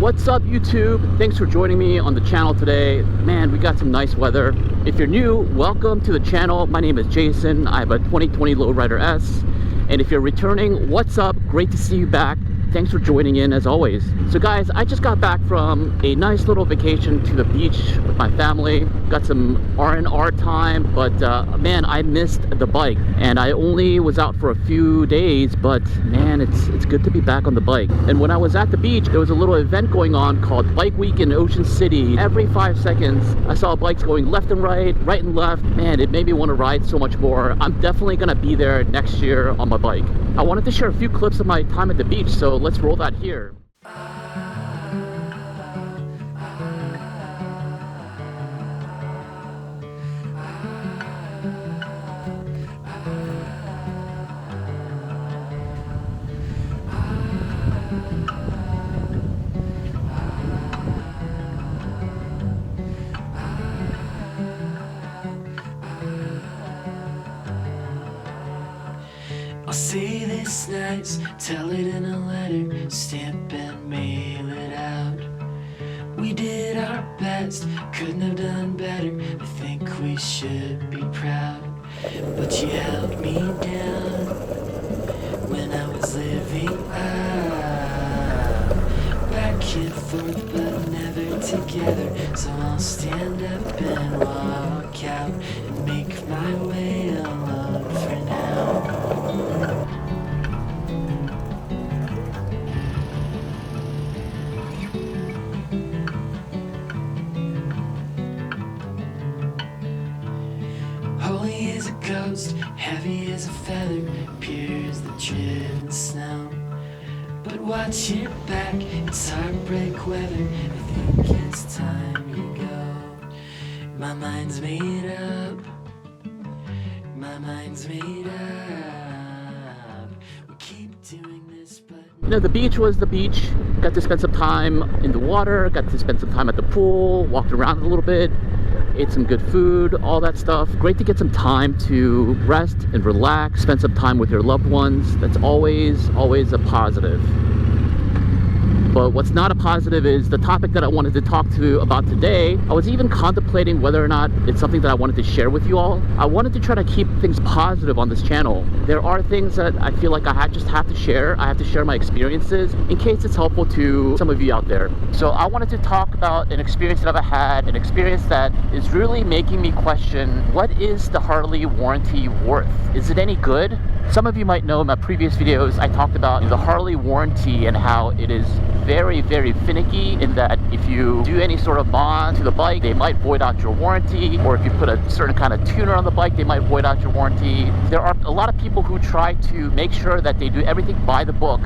What's up, YouTube? Thanks for joining me on the channel today. Man, we got some nice weather. If you're new, welcome to the channel. My name is Jason. I have a 2020 Lowrider S. And if you're returning, what's up? Great to see you back. Thanks for joining in as always. So guys, I just got back from a nice little vacation to the beach with my family. Got some R&R time, but man, I missed the bike. And I only was out for a few days, but man, it's good to be back on the bike. And when I was at the beach, there was a little event going on called Bike Week in Ocean City. Every 5 seconds, I saw bikes going left and right and left. Man, it made me want to ride so much more. I'm definitely gonna be there next year on my bike. I wanted to share a few clips of my time at the beach, so let's roll that here. I'll say this nice, tell it in a letter, stamp and mail it out. We did our best, couldn't have done better. I think we should be proud. But you held me down when I was living out. Back and forth, but never together. So I'll stand up and walk out and make my way alone for now. Holy as a ghost, heavy as a feather, pure as the driven snow. But watch your back, it's heartbreak weather. I think it's time you go. My mind's made up. My mind's made up. We keep doing this, but You know, the beach was the beach. Got to spend some time in the water, got to spend some time at the pool, walked around a little bit, ate some good food, all that stuff. Great to get some time to rest and relax, spend some time with your loved ones. That's always a positive. But what's not a positive is the topic that I wanted to talk to you about today. I was even contemplating whether or not it's something that I wanted to share with you all. I wanted to try to keep things positive on this channel. There are things that I feel like I just have to share. I have to share my experiences in case it's helpful to some of you out there. So I wanted to talk about an experience that I've had, an experience that is really making me question, what is the Harley warranty worth? Is it any good? Some of you might know in my previous videos, I talked about the Harley warranty and how it is very finicky, in that if you do any sort of mod to the bike, they might void out your warranty, or if you put a certain kind of tuner on the bike, they might void out your warranty. There are a lot of people who try to make sure that they do everything by the book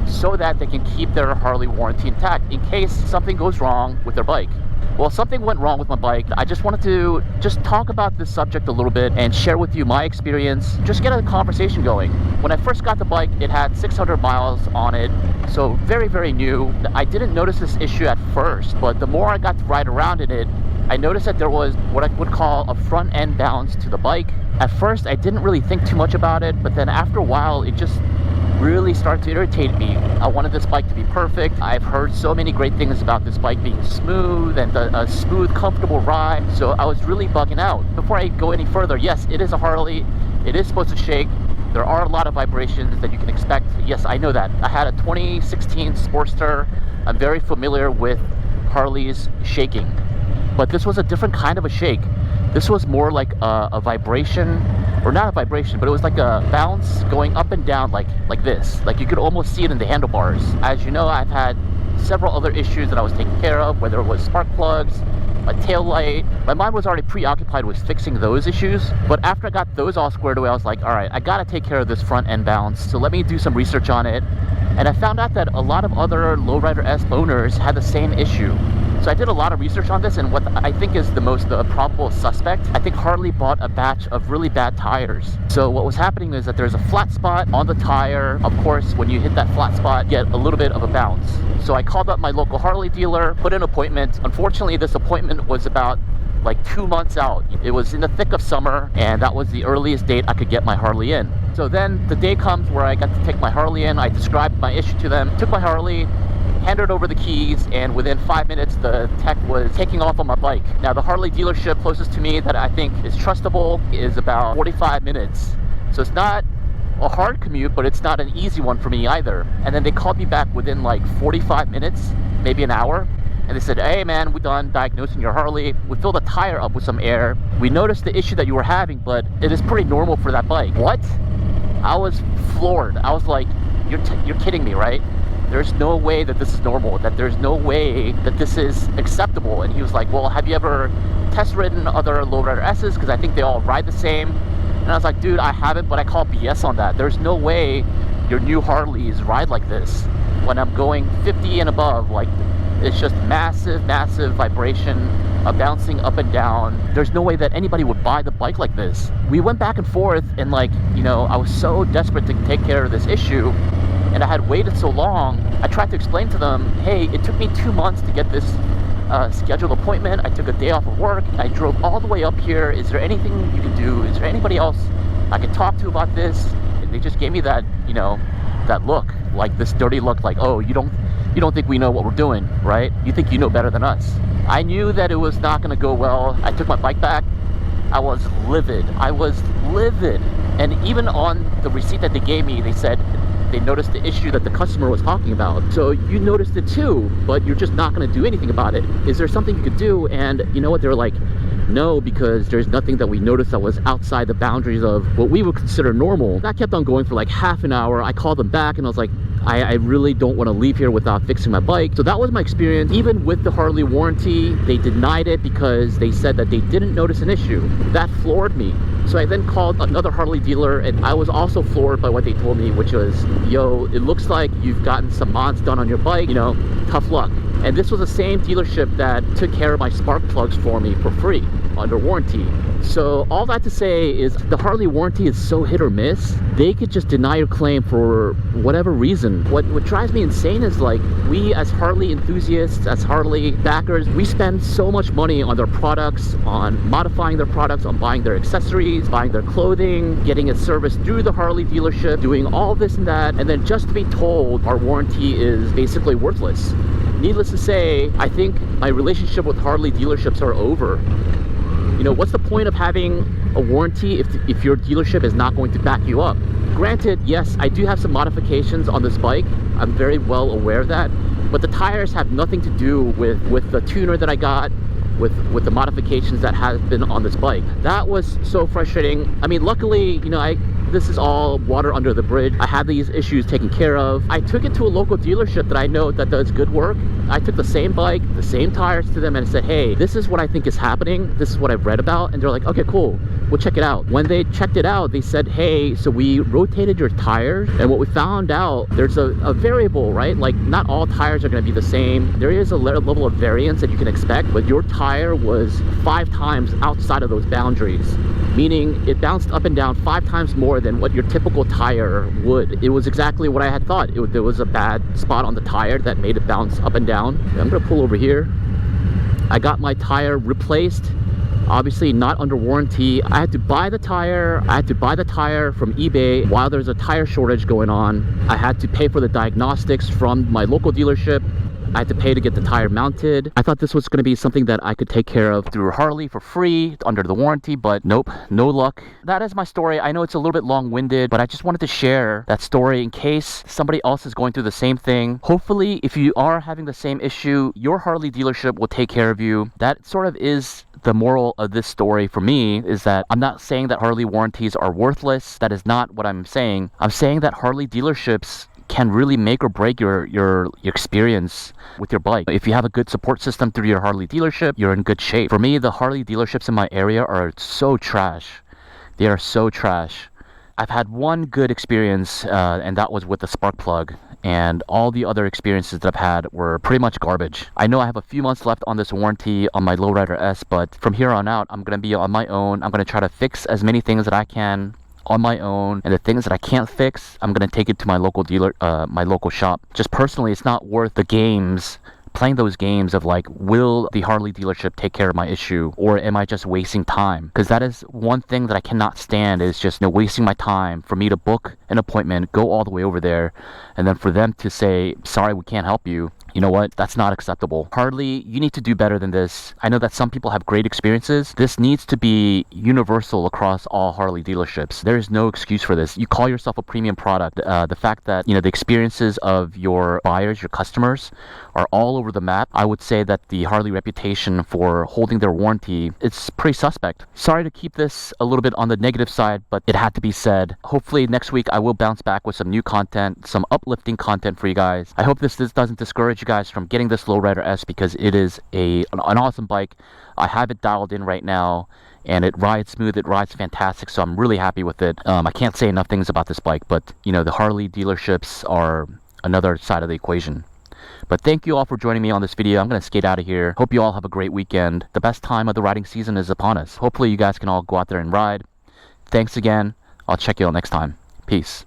so that they can keep their Harley warranty intact in case something goes wrong with their bike. Well, something went wrong with my bike. I just wanted to talk about this subject a little bit and share with you my experience, just get a conversation going. When I first got the bike, it had 600 miles on it, so very new. I didn't notice this issue at first, but the more I got to ride around in it, I noticed that there was what I would call a front end bounce to the bike. At first, I didn't really think too much about it, but then after a while, it just really started to irritate me. I wanted this bike to be perfect. I've heard so many great things about this bike being smooth and a smooth, comfortable ride, so I was really bugging out. Before I go any further, yes, it is a Harley. It is supposed to shake. There are a lot of vibrations that you can expect. Yes, I know that. I had a 2016 Sportster. I'm very familiar with Harley's shaking, but this was a different kind of a shake. This was more like a vibration, or not a vibration, but it was like a bounce going up and down like this. Like you could almost see it in the handlebars. As you know, I've had several other issues that I was taking care of, whether it was spark plugs, my tail light. My mind was already preoccupied with fixing those issues, but after I got those all squared away, I was like, all right, I gotta take care of this front end bounce, so let me do some research on it. And I found out that a lot of other Lowrider S owners had the same issue. So I did a lot of research on this, and what I think is the probable suspect, I think Harley bought a batch of really bad tires. So what was happening is that there's a flat spot on the tire. Of course, when you hit that flat spot, you get a little bit of a bounce. So I called up my local Harley dealer, put an appointment. Unfortunately, this appointment was about like 2 months out. It was in the thick of summer, and that was the earliest date I could get my Harley in. So then the day comes where I got to take my Harley in. I described my issue to them, took my Harley, handed over the keys, and within 5 minutes the tech was taking off on my bike. Now the Harley dealership closest to me that I think is trustable is about 45 minutes. So it's not a hard commute, but it's not an easy one for me either. And then they called me back within like 45 minutes, maybe an hour. And they said, hey man, we're done diagnosing your Harley. We filled the tire up with some air. We noticed the issue that you were having, but it is pretty normal for that bike. What? I was floored. I was like, you're kidding me, right? There's no way that this is normal, that there's no way that this is acceptable. And he was like, well, have you ever test ridden other lowrider S's? Because I think they all ride the same. And I was like, dude, I haven't, but I call BS on that. There's no way your new Harleys ride like this. When I'm going 50 and above, like, it's just massive, massive vibration, bouncing up and down. There's no way that anybody would buy the bike like this. We went back and forth, and like, you know, I was so desperate to take care of this issue, and I had waited so long. I tried to explain to them, hey, it took me 2 months to get this scheduled appointment. I took a day off of work. I drove all the way up here. Is there anything you can do? Is there anybody else I could talk to about this? And they just gave me that, you know, that look, like this dirty look, like, oh, you don't think we know what we're doing, right? You think you know better than us. I knew that it was not going to go well. I took my bike back. I was livid. And even on the receipt that they gave me, they said they noticed the issue that the customer was talking about. So you noticed it too, but you're just not going to do anything about it. Is there something you could do? And you know what? They're like, no, because there's nothing that we noticed that was outside the boundaries of what we would consider normal. That kept on going for like half an hour. I called them back and I was like, I really don't want to leave here without fixing my bike. So that was my experience. Even with the Harley warranty, they denied it because they said that they didn't notice an issue. That floored me. So I then called another Harley dealer, and I was also floored by what they told me, which was, yo, it looks like you've gotten some mods done on your bike, you know, tough luck. And this was the same dealership that took care of my spark plugs for me for free under warranty. So all that to say is the Harley warranty is so hit or miss. They could just deny your claim for whatever reason. What drives me insane is, like, we as Harley enthusiasts, as Harley backers, we spend so much money on their products, on modifying their products, on buying their accessories, buying their clothing, getting it serviced through the Harley dealership, doing all this and that, and then just to be told our warranty is basically worthless. Needless to say, I think my relationship with Harley dealerships are over. You know, what's the point of having a warranty if your dealership is not going to back you up? Granted, yes, I do have some modifications on this bike. I'm very well aware of that. But the tires have nothing to do with the tuner that I got, with the modifications that have been on this bike. That was so frustrating. I mean, luckily, you know, this is all water under the bridge. I had these issues taken care of. I took it to a local dealership that I know that does good work. I took the same bike, the same tires to them and said, hey, this is what I think is happening. This is what I've read about. And they're like, okay, cool. We'll check it out. When they checked it out, they said, hey, so we rotated your tires. And what we found out, there's a variable, right? Like, not all tires are going to be the same. There is a level of variance that you can expect, but your tire was 5 times outside of those boundaries, meaning it bounced up and down 5 times more than what your typical tire would. It was exactly what I had thought. There was a bad spot on the tire that made it bounce up and down. I'm gonna pull over here. I got my tire replaced, obviously not under warranty. I had to buy the tire. I had to buy the tire from eBay while there's a tire shortage going on. I had to pay for the diagnostics from my local dealership. I had to pay to get the tire mounted. I thought this was going to be something that I could take care of through Harley for free under the warranty, but nope, no luck. That is my story. I know it's a little bit long-winded, but I just wanted to share that story in case somebody else is going through the same thing. Hopefully, if you are having the same issue, your Harley dealership will take care of you. That sort of is the moral of this story for me, is that I'm not saying that Harley warranties are worthless. That is not what I'm saying. I'm saying that Harley dealerships can really make or break your experience with your bike. If you have a good support system through your Harley dealership, you're in good shape. For me, the Harley dealerships in my area are so trash. They are so trash. I've had one good experience, and that was with the spark plug. And all the other experiences that I've had were pretty much garbage. I know I have a few months left on this warranty on my Lowrider S, but from here on out, I'm going to be on my own. I'm going to try to fix as many things that I can on my own, and the things that I can't fix, I'm gonna take it to my local dealer, my local shop. Just personally, it's not worth the games, playing those games of like, will the Harley dealership take care of my issue, or am I just wasting time? Because that is one thing that I cannot stand, is just, you know, wasting my time for me to book an appointment, go all the way over there, and then for them to say, sorry, we can't help you. You know what? That's not acceptable. Harley, you need to do better than this. I know that some people have great experiences. This needs to be universal across all Harley dealerships. There is no excuse for this. You call yourself a premium product. The fact that, the experiences of your buyers, your customers, are all over the map, I would say that the Harley reputation for holding their warranty, it's pretty suspect. Sorry to keep this a little bit on the negative side, but it had to be said. Hopefully next week I will bounce back with some new content, some uplifting content for you guys. I hope this doesn't discourage you guys from getting this Lowrider S, because it is an awesome bike. I have it dialed in right now, and it rides smooth, it rides fantastic, so I'm really happy with it. I can't say enough things about this bike, but the Harley dealerships are another side of the equation. But thank you all for joining me on this video. I'm going to skate out of here. Hope you all have a great weekend. The best time of the riding season is upon us. Hopefully you guys can all go out there and ride. Thanks again. I'll check you all next time. Peace.